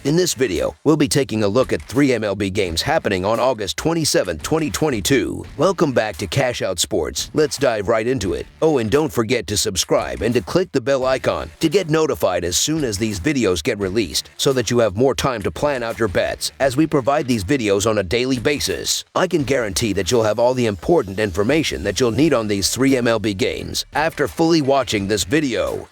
In this video, we'll be taking a look at 3 MLB games happening on August 27, 2022. Welcome back to Cash Out Sports. Let's dive right into it. Oh, and don't forget to subscribe and to click the bell icon to get notified as soon as these videos get released so that you have more time to plan out your bets as we provide these videos on a daily basis. I can guarantee that you'll have all the important information that you'll need on these 3 MLB games after fully watching this video.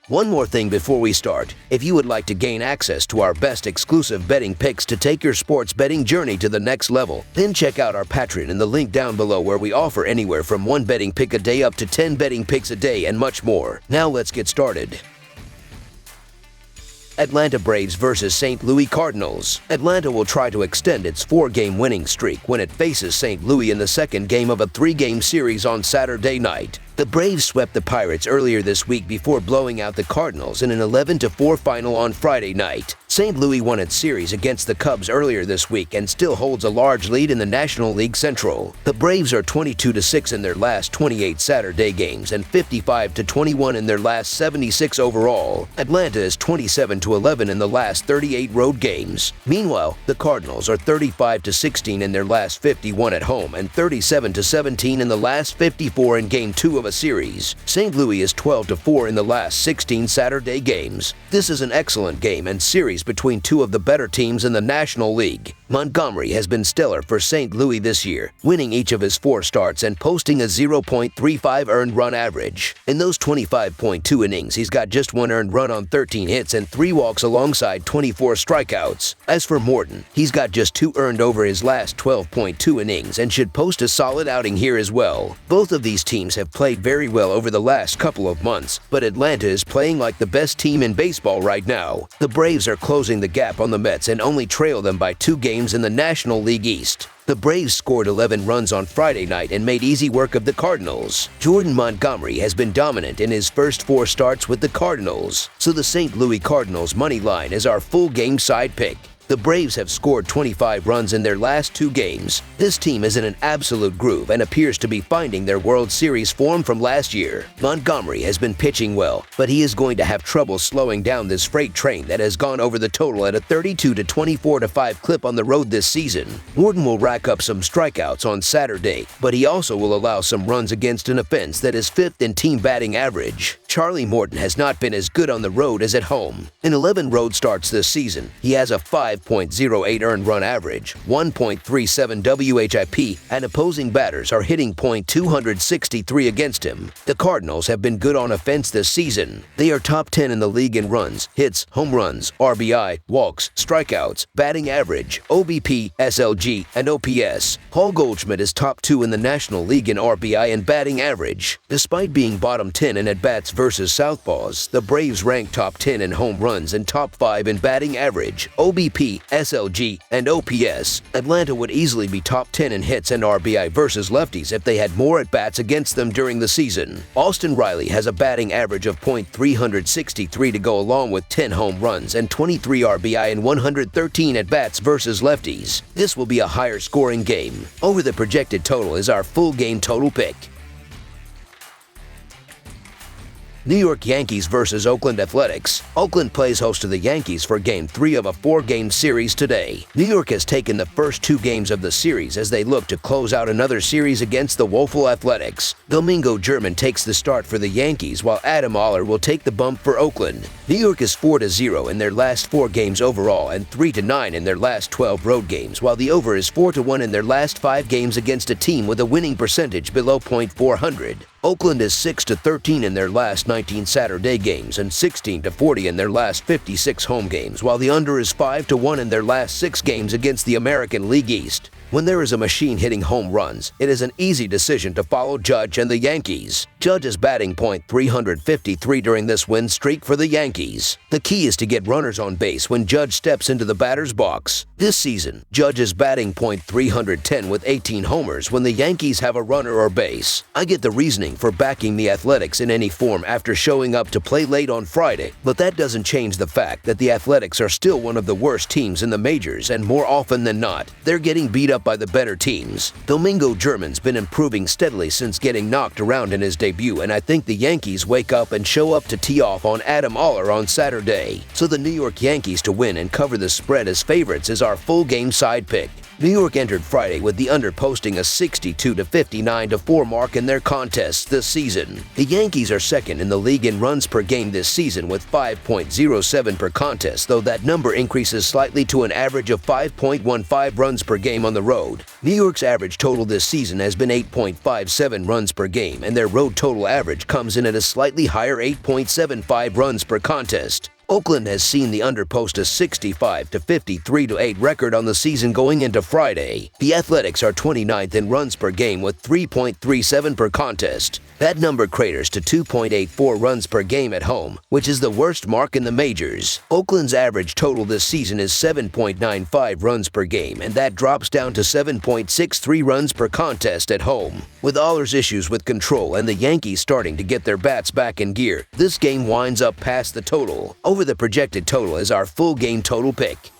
One more thing before we start. If you would like to gain access to our best exclusive betting picks to take your sports betting journey to the next level, then check out our Patreon in the link down below where we offer anywhere from 1 betting pick a day up to 10 betting picks a day and much more. Now let's get started. Atlanta Braves vs. St. Louis Cardinals. Atlanta will try to extend its 4-game winning streak when it faces St. Louis in the second game of a 3-game series on Saturday night. The Braves swept the Pirates earlier this week before blowing out the Cardinals in an 11-4 final on Friday night. St. Louis won its series against the Cubs earlier this week and still holds a large lead in the National League Central. The Braves are 22-6 in their last 28 Saturday games and 55-21 in their last 76 overall. Atlanta is 27-11 in the last 38 road games. Meanwhile, the Cardinals are 35-16 in their last 51 at home and 37-17 in the last 54 in Game 2 of a series. St. Louis is 12-4 in the last 16 Saturday games. This is an excellent game and series between two of the better teams in the National League. Montgomery has been stellar for St. Louis this year, winning each of his 4 starts and posting a 0.35 earned run average. In those 25.2 innings, he's got just 1 earned run on 13 hits and 3 walks alongside 24 strikeouts. As for Morton, he's got just 2 earned over his last 12.2 innings and should post a solid outing here as well. Both of these teams have played very well over the last couple of months, but Atlanta is playing like the best team in baseball right now. The Braves are closing the gap on the Mets and only trail them by 2 games in the National League East. The Braves scored 11 runs on Friday night and made easy work of the Cardinals. Jordan Montgomery has been dominant in his first 4 starts with the Cardinals, so the St. Louis Cardinals money line is our full game side pick. The Braves have scored 25 runs in their last 2 games. This team is in an absolute groove and appears to be finding their World Series form from last year. Montgomery has been pitching well, but he is going to have trouble slowing down this freight train that has gone over the total at a 32-24-5 clip on the road this season. Morton will rack up some strikeouts on Saturday, but he also will allow some runs against an offense that is 5th in team batting average. Charlie Morton has not been as good on the road as at home. In 11 road starts this season, he has a 5.08 earned run average, 1.37 WHIP, and opposing batters are hitting .263 against him. The Cardinals have been good on offense this season. They are top 10 in the league in runs, hits, home runs, RBI, walks, strikeouts, batting average, OBP, SLG, and OPS. Paul Goldschmidt is top 2 in the National League in RBI and batting average. Despite being bottom 10 in at-bats versus southpaws, the Braves rank top 10 in home runs and top 5 in batting average, OBP, SLG, and OPS. Atlanta would easily be top 10 in hits and RBI versus lefties if they had more at-bats against them during the season. Austin Riley has a batting average of .363 to go along with 10 home runs and 23 RBI and 113 at-bats versus lefties. This will be a higher scoring game. Over the projected total is our full game total pick. New York Yankees vs. Oakland Athletics. Oakland plays host to the Yankees for Game 3 of a 4-game series today. New York has taken the first 2 games of the series as they look to close out another series against the woeful Athletics. Domingo German takes the start for the Yankees while Adam Oller will take the bump for Oakland. New York is 4-0 in their last 4 games overall and 3-9 in their last 12 road games, while the over is 4-1 in their last 5 games against a team with a winning percentage below .400. Oakland is 6-13 in their last 19 Saturday games and 16-40 in their last 56 home games, while the under is 5-1 in their last 6 games against the American League East. When there is a machine hitting home runs, it is an easy decision to follow Judge and the Yankees. Judge is batting .353 during this win streak for the Yankees. The key is to get runners on base when Judge steps into the batter's box. This season, Judge is batting .310 with 18 homers when the Yankees have a runner or base. I get the reasoning for backing the Athletics in any form after showing up to play late on Friday, but that doesn't change the fact that the Athletics are still one of the worst teams in the majors, and more often than not, they're getting beat up up by the better teams. Domingo German's been improving steadily since getting knocked around in his debut, and I think the Yankees wake up and show up to tee off on Adam Oller on Saturday. So the New York Yankees to win and cover the spread as favorites is our full game side pick. New York entered Friday with the under posting a 62 to 59 to 4 mark in their contests this season. The Yankees are second in the league in runs per game this season with 5.07 per contest, though that number increases slightly to an average of 5.15 runs per game on the road. New York's average total this season has been 8.57 runs per game, and their road total average comes in at a slightly higher 8.75 runs per contest. Oakland has seen the under post a 65 to 53 to 8 record on the season going into Friday. The Athletics are 29th in runs per game with 3.37 per contest. That number craters to 2.84 runs per game at home, which is the worst mark in the majors. Oakland's average total this season is 7.95 runs per game, and that drops down to 7.63 runs per contest at home. With Oller's issues with control and the Yankees starting to get their bats back in gear, this game winds up past the total. Over the projected total is our full game total pick.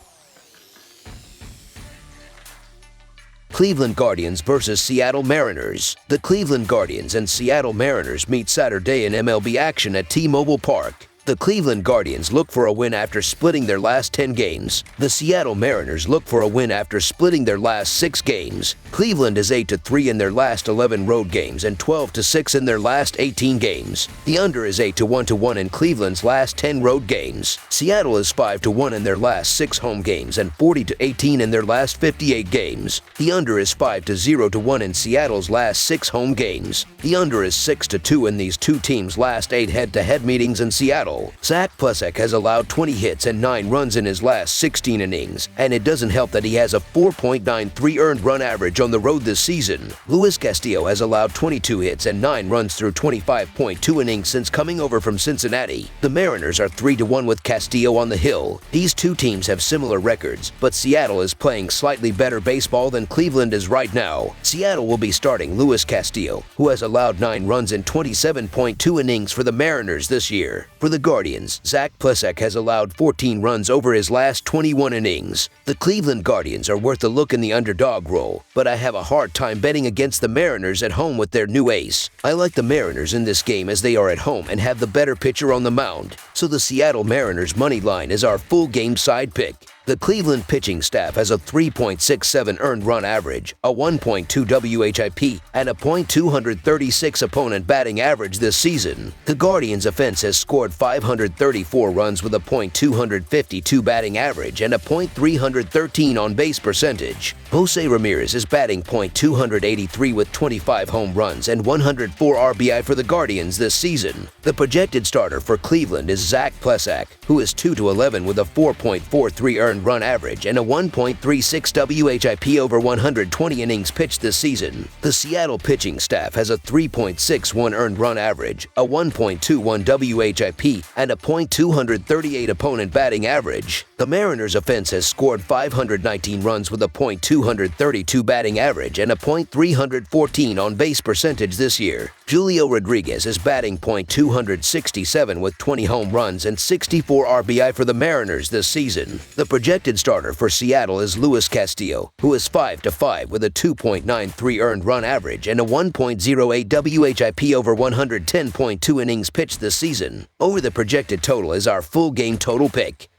Cleveland Guardians versus Seattle Mariners. The Cleveland Guardians and Seattle Mariners meet Saturday in MLB action at T-Mobile Park. The Cleveland Guardians look for a win after splitting their last 10 games. The Seattle Mariners look for a win after splitting their last 6 games. Cleveland is 8-3 in their last 11 road games and 12-6 in their last 18 games. The under is 8-1 in Cleveland's last 10 road games. Seattle is 5-1 in their last 6 home games and 40-18 in their last 58 games. The under is 5-0 in Seattle's last 6 home games. The under is 6-2 in these two teams' last 8 head-to-head meetings in Seattle. Zach Plesac has allowed 20 hits and 9 runs in his last 16 innings, and it doesn't help that he has a 4.93 earned run average on the road this season. Luis Castillo has allowed 22 hits and 9 runs through 25.2 innings since coming over from Cincinnati. The Mariners are 3-1 with Castillo on the hill. These two teams have similar records, but Seattle is playing slightly better baseball than Cleveland is right now. Seattle will be starting Luis Castillo, who has allowed 9 runs in 27.2 innings for the Mariners this year. For the Guardians, Zach Plesac has allowed 14 runs over his last 21 innings. The Cleveland Guardians are worth a look in the underdog role, but I have a hard time betting against the Mariners at home with their new ace. I like the Mariners in this game as they are at home and have the better pitcher on the mound, so the Seattle Mariners money line is our full game side pick. The Cleveland pitching staff has a 3.67 earned run average, a 1.2 WHIP, and a .236 opponent batting average this season. The Guardians' offense has scored 534 runs with a .252 batting average and a .313 on-base percentage. Jose Ramirez is batting .283 with 25 home runs and 104 RBI for the Guardians this season. The projected starter for Cleveland is Zach Plesac, who is 2-11 with a 4.43 earned run average and a 1.36 WHIP over 120 innings pitched this season. The Seattle pitching staff has a 3.61 earned run average, a 1.21 WHIP, and a .238 opponent batting average. The Mariners' offense has scored 519 runs with a .232 batting average and a .314 on-base percentage this year. Julio Rodriguez is batting .267 with 20 home runs and 64 RBI for the Mariners this season. The projected starter for Seattle is Luis Castillo, who is 5-5 with a 2.93 earned run average and a 1.08 WHIP over 110.2 innings pitched this season. Over the projected total is our full game total pick.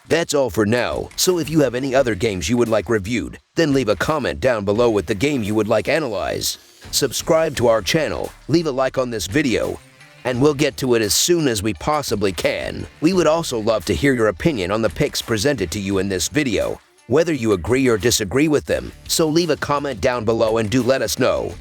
That's all for now, so if you have any other games you would like reviewed, then leave a comment down below with the game you would like analyzed. Subscribe to our channel, leave a like on this video, and we'll get to it as soon as we possibly can. We would also love to hear your opinion on the picks presented to you in this video, whether you agree or disagree with them, so leave a comment down below and do let us know.